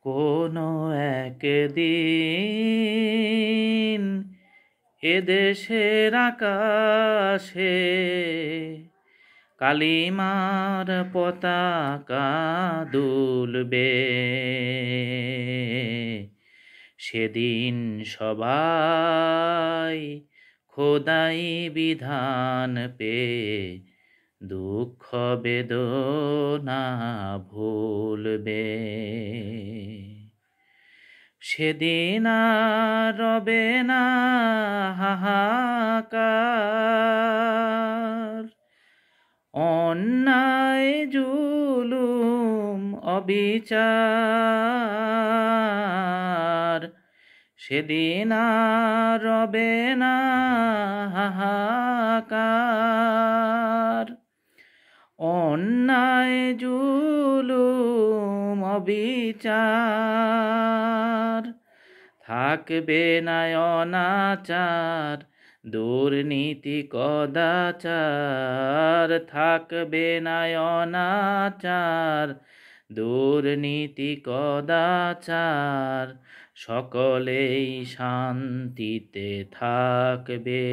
কোনো একদিন এদেশের আকাশে কালিমার পতাকা দুলবে। সেদিন সবাই খোদাই বিধান পেয়ে দুঃখ বেদনা ভুলবে। সেদিন আর রবে না হাহাকার, অন্যায় জুলুম অবিচার। সেদিন আর রবে না হাহাকার, অন্যায় জুলুম অবিচার। থাকবে না অনাচার, দুর্নীতি কদাচার। থাকবে না অনাচার, দুর্নীতি কদাচার। সকলেই শান্তিতে থাকবে।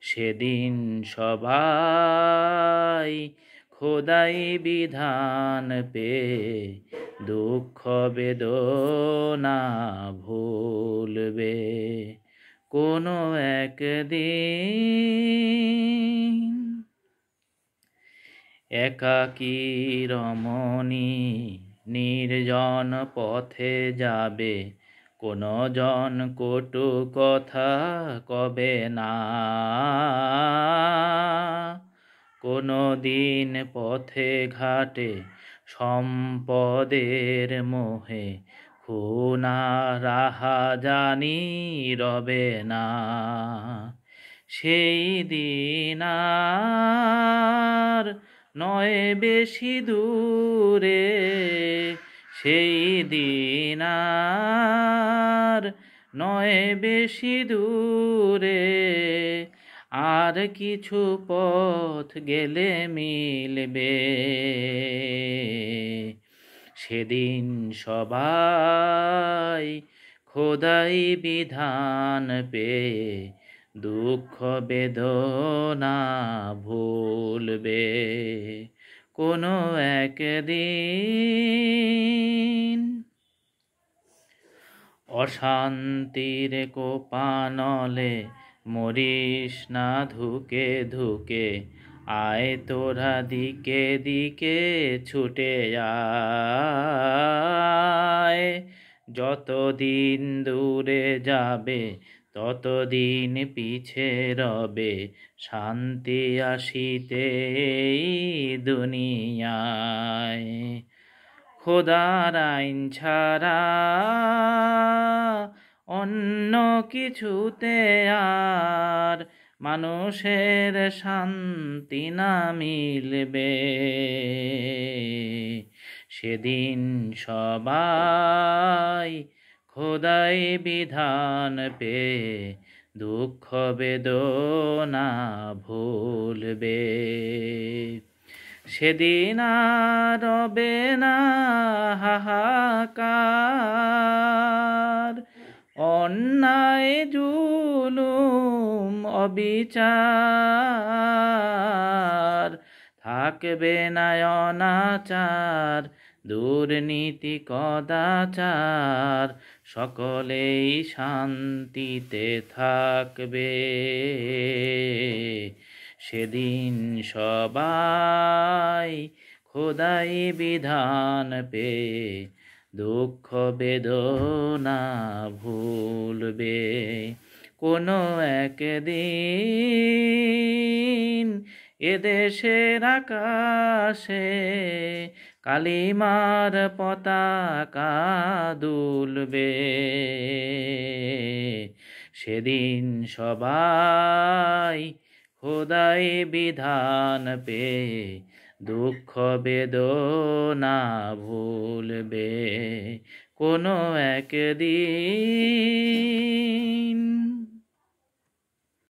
সেদিন সবাই খোদাই বিধান পেয়ে দুঃখ বেদনা ভুলবে। কোনো একদিন একাকী রমণী নির্জন পথে যাবে, কোনো জন কটু কথা কবে না। কোনো দিন পথে ঘাটে সম্পদের মোহে খুন আর রাহাজানি রবে না। সেই দিন আর নয় বেশি দূরে, সেই দিন আর নয় বেশি দূরে। আর কিছু পথ গেলে মিলবে। সেদিন সবাই খোদাই বিধান পেয়ে দুঃখ বেদনা ভুলবে। কোনো একদিন অশান্তির কোপানলে মরিস না ধুকে ধুকে। আয় তোরা দিকে দিকে ছুটে আয়। যতদিন দূরে যাবে ততদিন পিছে রবে শান্তি আসিতে এই দুনিয়ায়। খোদার আইন ছাড়া অন্য কিছুতে আর মানুষের শান্তি না মিলবে। সেদিন সবাই খোদাই বিধান পেয়ে দুঃখ বেদনা ভুলবে। সেদিন আর রবে না হাহাকার, অন্যায় জুলুম অবিচার। থাকবে না অনাচার, দুর্নীতি কদাচার। সকলেই শান্তিতে থাকবে। সেদিন সবাই খোদাই বিধান পেয়ে দুঃখ বেদনা ভুলবে। কোনো একদিন এদেশের আকাশে কালিমার পতাকা দুলবে। সেদিন সবাই খোদাই বিধান পেয়ে দুঃখ বেদনা ভুলবে। কোনো একদিন